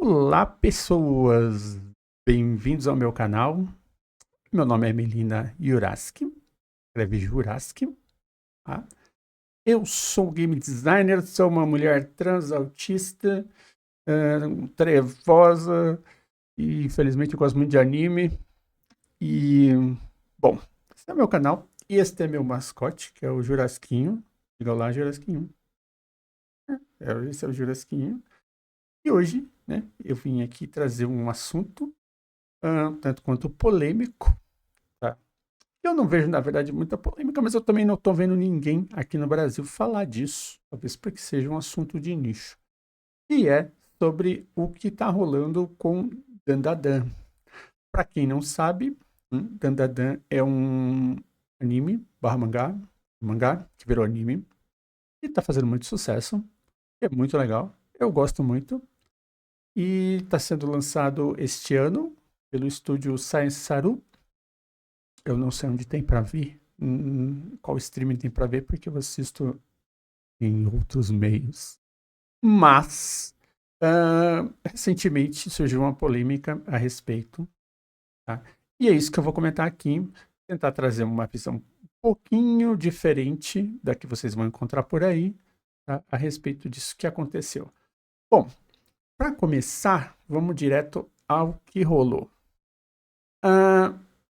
Olá, pessoas! Bem-vindos ao meu canal. Meu nome é Melina Juraski, escreve Juraski, tá? Eu sou game designer, sou uma mulher trans autista, trevosa e infelizmente eu gosto muito de anime. E, bom, esse é meu canal e este é meu mascote, que é o Jurasquinho. Diga lá, Jurasquinho. Esse é o Jurasquinho. E hoje, né, eu vim aqui trazer um assunto tanto quanto polêmico, tá? Eu não vejo, na verdade, muita polêmica, mas eu também não estou vendo ninguém aqui no Brasil falar disso, talvez porque seja um assunto de nicho. E é sobre o que está rolando com Dandadan. Para quem não sabe, Dandadan é um anime barra mangá que virou anime e está fazendo muito sucesso. É muito legal, eu gosto muito. E está sendo lançado este ano pelo estúdio Science Saru. Eu não sei onde tem para ver, qual streaming tem para ver, porque eu assisto em outros meios. Mas, recentemente surgiu uma polêmica a respeito, tá? E é isso que eu vou comentar aqui, tentar trazer uma visão um pouquinho diferente da que vocês vão encontrar por aí, tá? A respeito disso que aconteceu. Bom, para começar, vamos direto ao que rolou.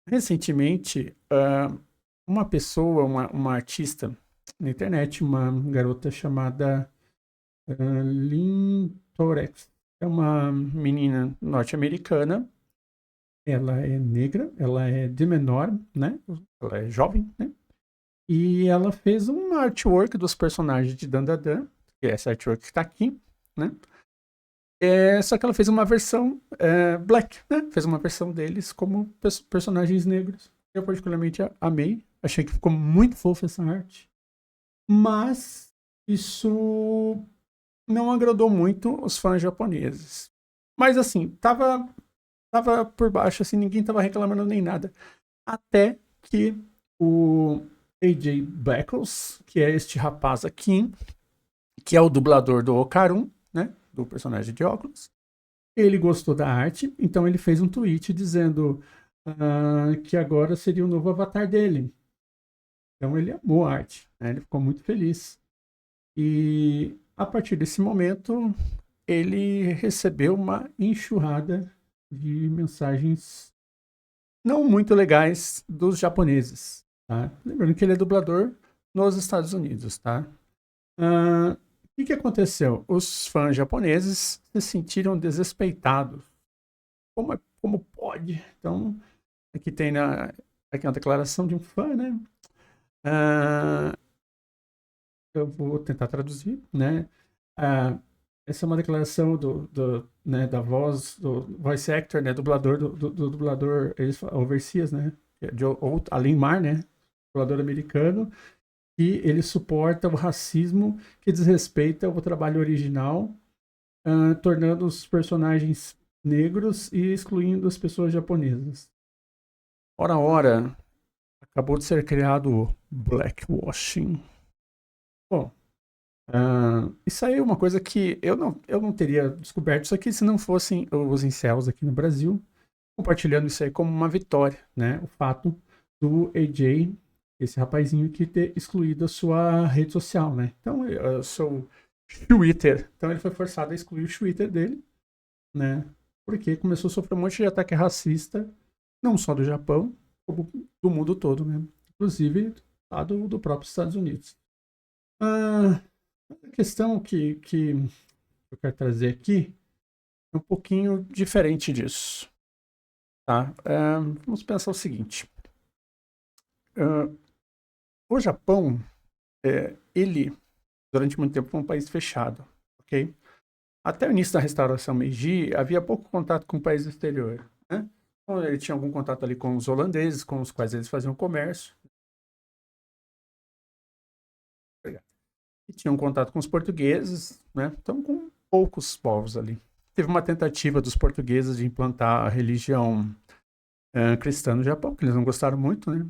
Recentemente, uma pessoa, uma artista na internet, uma garota chamada Lynn Torex, é uma menina norte-americana, ela é negra, ela é de menor, né? Ela é jovem, né? E ela fez uma artwork dos personagens de Dandadan, que é essa artwork que está aqui, né? Só que ela fez uma versão black, né? Fez uma versão deles como personagens negros. Eu particularmente amei. Achei que ficou muito fofa essa arte. Mas isso não agradou muito os fãs japoneses. Mas assim, tava por baixo, assim, ninguém tava reclamando nem nada. Até que o AJ Beckles, que é este rapaz aqui, que é o dublador do Okarun, né? Do personagem de óculos. Ele gostou da arte, então ele fez um tweet dizendo que agora seria o novo avatar dele. Então ele amou a arte, né? Ele ficou muito feliz. E a partir desse momento, ele recebeu uma enxurrada de mensagens não muito legais dos japoneses, tá? Lembrando que ele é dublador nos Estados Unidos, tá? O que aconteceu? Os fãs japoneses se sentiram desrespeitados. Como pode? Então, aqui é uma declaração de um fã, né? Eu vou tentar traduzir, né? Essa é uma declaração né, da voz, do voice actor, né? Dublador, do dublador, eles falam, Overseas, né? De Alin Mar, né? Dublador americano, que ele suporta o racismo que desrespeita o trabalho original, tornando os personagens negros e excluindo as pessoas japonesas. Ora, acabou de ser criado o blackwashing. Bom, isso aí é uma coisa que eu não teria descoberto isso aqui se não fossem os incels aqui no Brasil compartilhando isso aí como uma vitória, né? O fato do AJ, esse rapazinho, que ter excluído a sua rede social, né? Então, o seu Twitter. Então, ele foi forçado a excluir o Twitter dele, né? Porque começou a sofrer um monte de ataque racista, não só do Japão, como do mundo todo, né? Inclusive lá do próprio Estados Unidos. A questão que eu quero trazer aqui é um pouquinho diferente disso. Tá? Vamos pensar o seguinte. O Japão, ele, durante muito tempo, foi um país fechado. Ok? Até o início da restauração Meiji, havia pouco contato com o país exterior. Né? Então, ele tinha algum contato ali com os holandeses, com os quais eles faziam comércio. E tinham contato com os portugueses, né? Então, com poucos povos ali. Teve uma tentativa dos portugueses de implantar a religião cristã no Japão, que eles não gostaram muito, né?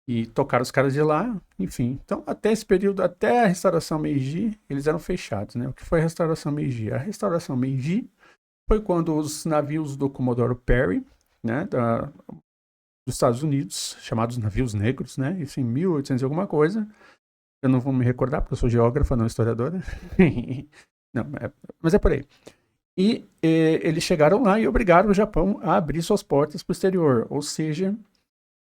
E tocaram os caras de lá, enfim. Então, até esse período, até a restauração Meiji, eles eram fechados, né? O que foi a restauração Meiji? A restauração Meiji foi quando os navios do Comodoro Perry, né, dos Estados Unidos, chamados navios negros, né, isso em 1800 e alguma coisa, eu não vou me recordar porque eu sou geógrafa, não historiadora, não, mas é por aí. E eles chegaram lá e obrigaram o Japão a abrir suas portas para o exterior, ou seja,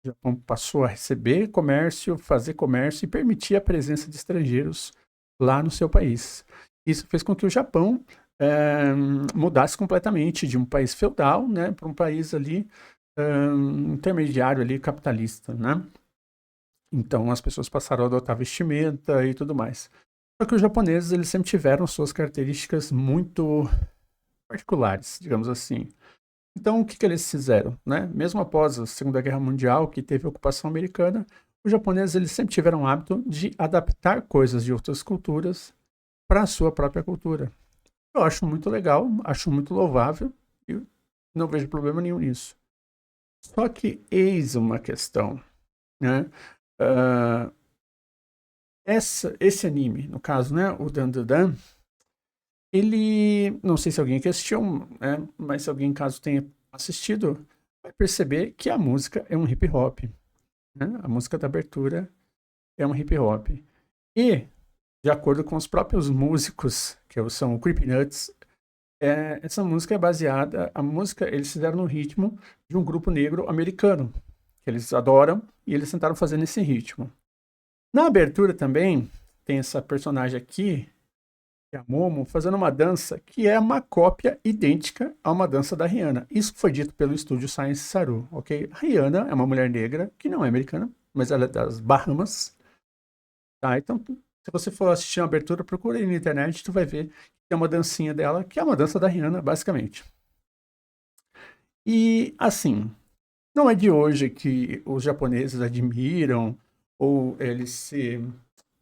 o Japão passou a receber comércio, fazer comércio e permitir a presença de estrangeiros lá no seu país. Isso fez com que o Japão mudasse completamente de um país feudal, né, para um país ali intermediário ali, capitalista, né? Então as pessoas passaram a adotar vestimenta e tudo mais. Só que os japoneses, eles sempre tiveram suas características muito particulares, digamos assim. Então, o que eles fizeram, né? Mesmo após a Segunda Guerra Mundial, que teve a ocupação americana, os japoneses, eles sempre tiveram o hábito de adaptar coisas de outras culturas para a sua própria cultura. Eu acho muito legal, acho muito louvável e não vejo problema nenhum nisso. Só que eis uma questão, né? Esse anime, no caso, né, o Dandadan, ele, não sei se alguém aqui assistiu, né, mas se alguém, caso tenha assistido, vai perceber que a música é um hip hop, né? A música da abertura é um hip hop. E, de acordo com os próprios músicos, que são o Creepy Nuts, essa música é baseada, a música eles fizeram no ritmo de um grupo negro americano, que eles adoram, e eles tentaram fazer nesse ritmo. Na abertura também, tem essa personagem aqui, que é a Momo, fazendo uma dança que é uma cópia idêntica a uma dança da Rihanna. Isso foi dito pelo estúdio Science Saru, ok? A Rihanna é uma mulher negra, que não é americana, mas ela é das Bahamas. Tá, então, se você for assistir a abertura, procura aí na internet, tu vai ver que tem uma dancinha dela, que é uma dança da Rihanna, basicamente. E, assim, não é de hoje que os japoneses admiram ou eles se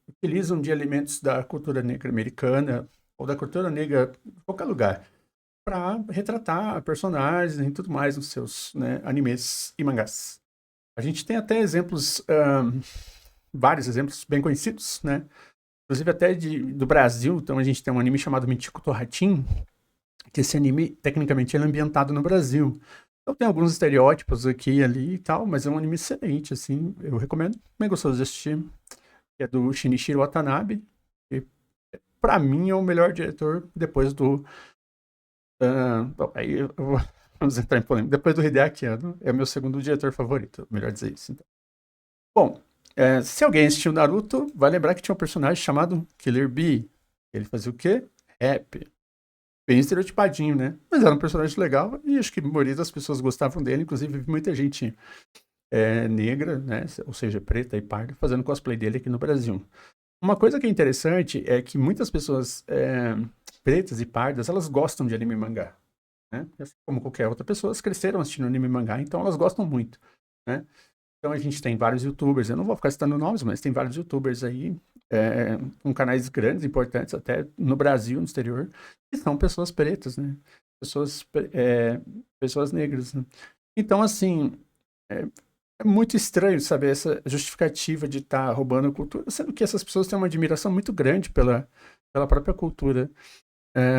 utilizam de elementos da cultura negra americana ou da cultura negra de qualquer lugar para retratar personagens e tudo mais nos seus, né, animes e mangás. A gente tem até exemplos, vários exemplos bem conhecidos, né? Inclusive até do Brasil. Então a gente tem um anime chamado Michiko to Hatchin, que esse anime, tecnicamente, ele é ambientado no Brasil. Então tem alguns estereótipos aqui e ali e tal, mas é um anime excelente, assim, eu recomendo, bem gostoso de assistir. Que é do Shinichiro Watanabe, que pra mim é o melhor diretor depois do... bom, aí vamos entrar em polêmica. Depois do Hideaki Anno, é o meu segundo diretor favorito, melhor dizer isso. Então. Bom, se alguém assistiu Naruto, vai lembrar que tinha um personagem chamado Killer Bee. Ele fazia o quê? Rap. Bem estereotipadinho, né? Mas era um personagem legal e acho que a maioria das pessoas gostavam dele, inclusive muita gente negra, né? Ou seja, preta e parda, fazendo cosplay dele aqui no Brasil. Uma coisa que é interessante é que muitas pessoas pretas e pardas, elas gostam de anime e mangá, né? Assim como qualquer outra pessoa, elas cresceram assistindo anime e mangá, então elas gostam muito, né? Então a gente tem vários youtubers, eu não vou ficar citando nomes, mas tem vários youtubers aí, com canais grandes, importantes, até no Brasil, no exterior, que são pessoas pretas, né? Pessoas negras, né? Então, assim, é muito estranho saber essa justificativa de estar roubando a cultura, sendo que essas pessoas têm uma admiração muito grande pela própria cultura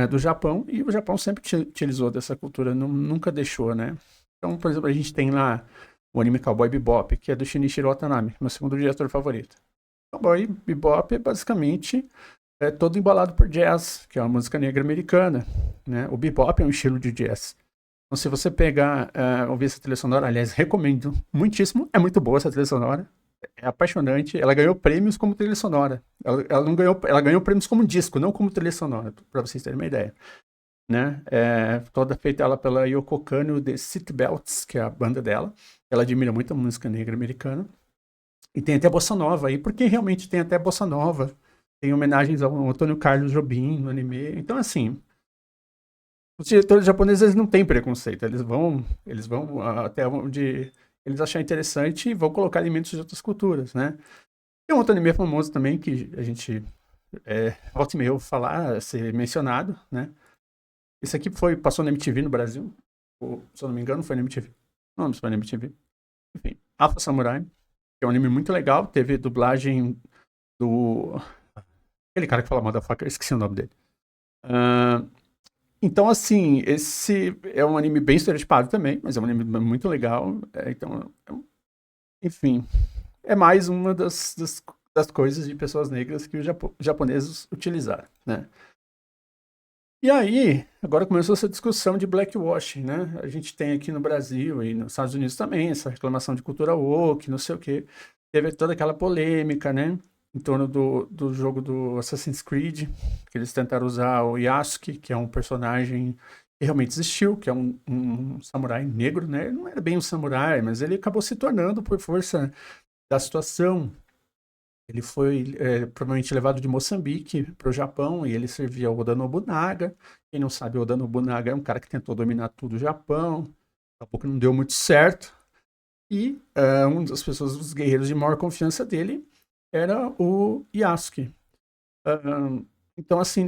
do Japão, e o Japão sempre utilizou dessa cultura, nunca deixou, né? Então, por exemplo, a gente tem lá o anime Cowboy Bebop, que é do Shinichiro Watanabe, meu segundo diretor favorito. Cowboy Bebop é basicamente todo embalado por jazz, que é uma música negra americana, né? O bebop é um estilo de jazz. Então, se você pegar, ouvir essa trilha sonora, aliás, recomendo muitíssimo, é muito boa essa trilha sonora, é apaixonante, ela ganhou prêmios como trilha sonora, ela não ganhou, ela ganhou prêmios como disco, não como trilha sonora, para vocês terem uma ideia, né? Toda feita ela pela Yoko Kanno de Seatbelts, que é a banda dela, ela admira muito a música negra americana, e tem até bossa nova aí, porque realmente tem até bossa nova, tem homenagens ao Antônio Carlos Jobim no anime, então assim... Os diretores japoneses, eles não têm preconceito, eles vão até onde eles acharem interessante e vão colocar elementos de outras culturas, né? Tem um outro anime famoso também que a gente volta e meia ouve falar, ser mencionado, né? Esse aqui passou na MTV no Brasil, ou, se eu não me engano, foi na MTV. Não, foi na MTV. Enfim, Alpha Samurai, que é um anime muito legal, teve dublagem do... aquele cara que fala motherfucker, esqueci o nome dele. Então, assim, esse é um anime bem estereotipado também, mas é um anime muito legal. Enfim, é mais uma das coisas de pessoas negras que os japoneses utilizaram, né? E aí, agora começou essa discussão de blackwashing, né? A gente tem aqui no Brasil e nos Estados Unidos também essa reclamação de cultura woke, não sei o quê. Teve toda aquela polêmica, né? Em torno do jogo do Assassin's Creed, que eles tentaram usar o Yasuke, que é um personagem que realmente existiu, que é um samurai negro, né? Ele não era bem um samurai, mas ele acabou se tornando por força da situação. Ele foi provavelmente levado de Moçambique para o Japão e ele servia ao Oda Nobunaga. Quem não sabe, o Oda Nobunaga é um cara que tentou dominar tudo o Japão, daqui a pouco não deu muito certo. E uma das pessoas, os guerreiros de maior confiança dele, era o Yasuke. Uh, então, assim,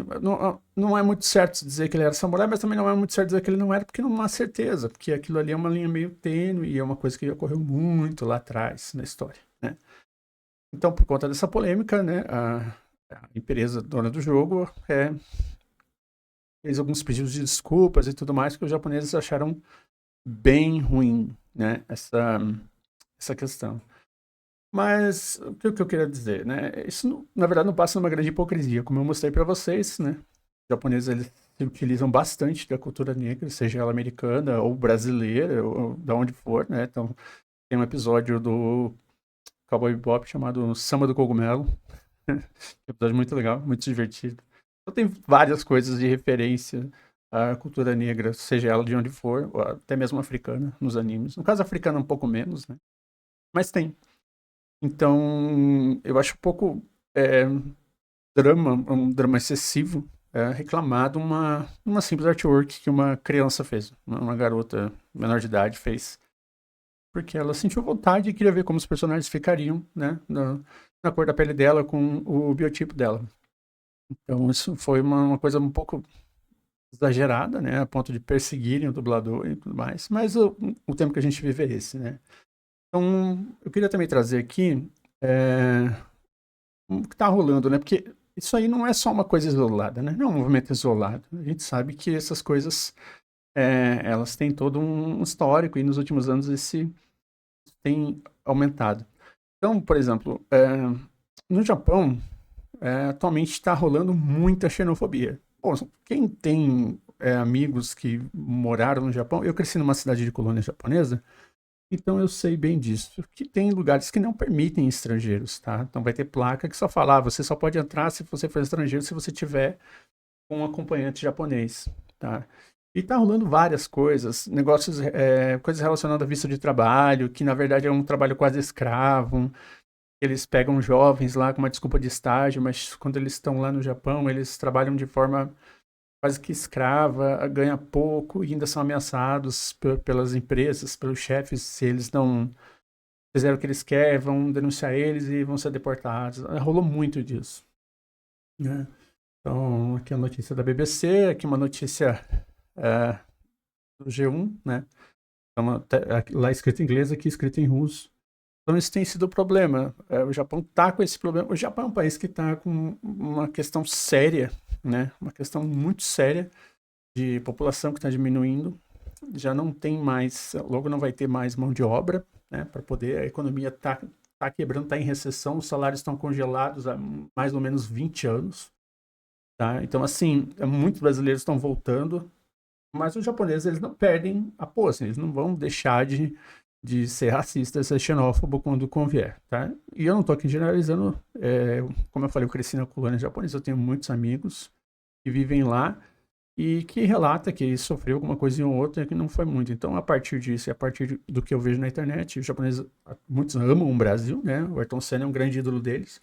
não é muito certo dizer que ele era samurai, mas também não é muito certo dizer que ele não era, porque não há certeza, porque aquilo ali é uma linha meio tênue e é uma coisa que ocorreu muito lá atrás na história, né? Então, por conta dessa polêmica, né, a empresa dona do jogo fez alguns pedidos de desculpas e tudo mais que os japoneses acharam bem ruim, né, essa questão. Mas o que eu queria dizer, né? Isso, na verdade, não passa numa grande hipocrisia, como eu mostrei para vocês, né? Os japoneses, eles se utilizam bastante da cultura negra, seja ela americana ou brasileira, ou da onde for, né? Então, tem um episódio do Cowboy Bebop chamado Samba do Cogumelo. É um episódio muito legal, muito divertido. Então tem várias coisas de referência à cultura negra, seja ela de onde for, ou até mesmo africana, nos animes. No caso, africana um pouco menos, né? Mas tem. Então, eu acho um pouco um drama excessivo, reclamar de uma simples artwork que uma criança fez, uma garota menor de idade fez. Porque ela sentiu vontade e queria ver como os personagens ficariam, né? Na cor da pele dela, com o biotipo dela. Então, isso foi uma coisa um pouco exagerada, né? A ponto de perseguirem o dublador e tudo mais. Mas o tempo que a gente vive é esse, né? Então, eu queria também trazer aqui o que está rolando, né? Porque isso aí não é só uma coisa isolada, né? Não é um movimento isolado. A gente sabe que essas coisas, elas têm todo um histórico e nos últimos anos esse tem aumentado. Então, por exemplo, no Japão, atualmente está rolando muita xenofobia. Bom, quem tem amigos que moraram no Japão, eu cresci numa cidade de colônia japonesa, então eu sei bem disso. Que tem lugares que não permitem estrangeiros, tá? Então vai ter placa que só fala, você só pode entrar se você for estrangeiro, se você tiver um acompanhante japonês, tá? E tá rolando várias coisas, negócios, coisas relacionadas a visto de trabalho, que na verdade é um trabalho quase escravo. Eles pegam jovens lá com uma desculpa de estágio, mas quando eles estão lá no Japão, eles trabalham de forma quase que escrava, ganha pouco e ainda são ameaçados pelas empresas, pelos chefes, se eles não fizeram o que eles querem, vão denunciar eles e vão ser deportados. Rolou muito disso, né? Então, aqui a notícia da BBC, aqui uma notícia do G1, né? Então, lá escrito em inglês, aqui escrito em russo. Então, isso tem sido o problema. O Japão está com esse problema. O Japão é um país que está com uma questão séria, né? Uma questão muito séria de população que está diminuindo. Já não tem mais, logo não vai ter mais mão de obra, né? Para poder, a economia tá quebrando, está em recessão, os salários estão congelados há mais ou menos 20 anos. Tá? Então, assim, muitos brasileiros estão voltando, mas os japoneses, eles não perdem a pose, eles não vão deixar de ser racista, ser xenófobo quando convier, tá? E eu não tô aqui generalizando, como eu falei, eu cresci na colônia japonesa, eu tenho muitos amigos que vivem lá e que relata que sofreu alguma coisa ou outra que não foi muito. Então, a partir disso e a partir do que eu vejo na internet, os japoneses, muitos amam o Brasil, né? O Ayrton Senna é um grande ídolo deles,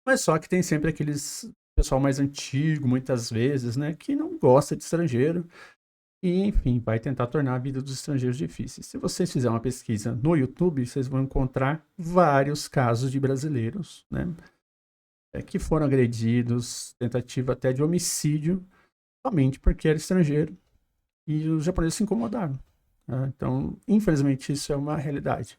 mas só que tem sempre aqueles pessoal mais antigo, muitas vezes, né, que não gosta de estrangeiro, e, enfim, vai tentar tornar a vida dos estrangeiros difícil. Se vocês fizerem uma pesquisa no YouTube, vocês vão encontrar vários casos de brasileiros, né, que foram agredidos, tentativa até de homicídio, somente porque era estrangeiro, e os japoneses se incomodaram. Né? Então, infelizmente, isso é uma realidade.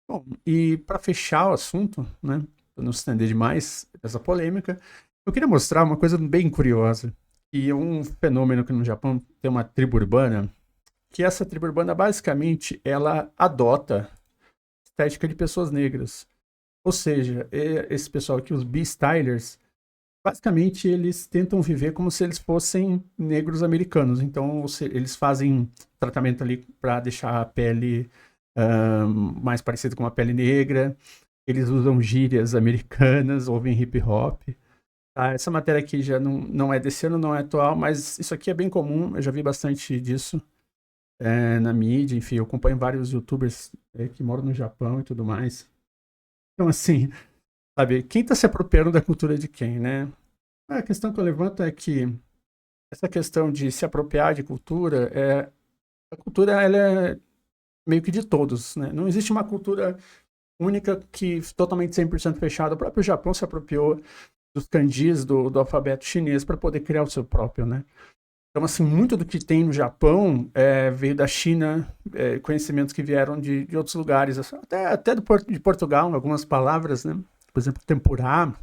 Bom, e para fechar o assunto, né, para não se estender demais essa polêmica, eu queria mostrar uma coisa bem curiosa. e um fenômeno que no Japão tem uma tribo urbana, que essa tribo urbana, basicamente, ela adota estética de pessoas negras. Ou seja, esse pessoal aqui, os B-Stylers, basicamente eles tentam viver como se eles fossem negros americanos. Então, eles fazem tratamento ali para deixar a pele mais parecida com uma pele negra. Eles usam gírias americanas, ouvem hip hop. Tá? Essa matéria aqui já não é desse ano, não é atual, mas isso aqui é bem comum. Eu já vi bastante disso na mídia. Enfim, eu acompanho vários YouTubers que moram no Japão e tudo mais. Então, assim, sabe, quem está se apropriando da cultura de quem, né? A questão que eu levanto é que essa questão de se apropriar de cultura, a cultura ela é meio que de todos, né? Não existe uma cultura única que totalmente 100% fechada. O próprio Japão se apropriou dos kanjis do alfabeto chinês para poder criar o seu próprio, né? Então, assim, muito do que tem no Japão veio da China, conhecimentos que vieram de outros lugares, até de Portugal, algumas palavras, né? Por exemplo, tempurá,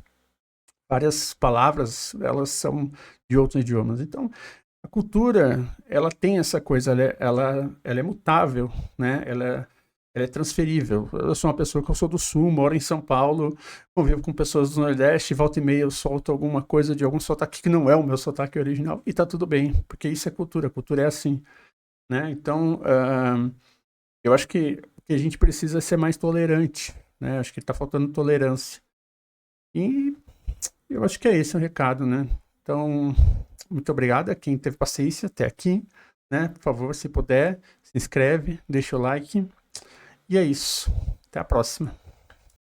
várias palavras, elas são de outros idiomas. Então, a cultura, ela tem essa coisa, ela é mutável, né? Ela é transferível. Eu sou uma pessoa que eu sou do Sul, moro em São Paulo, convivo com pessoas do Nordeste, volta e meia eu solto alguma coisa de algum sotaque que não é o meu sotaque original, e tá tudo bem, porque isso é cultura, a cultura é assim, né? Então, eu acho que a gente precisa ser mais tolerante, né? Acho que tá faltando tolerância. E eu acho que é esse o recado, né? Então, muito obrigado a quem teve paciência até aqui, né? Por favor, se puder, se inscreve, deixa o like. E é isso. Até a próxima.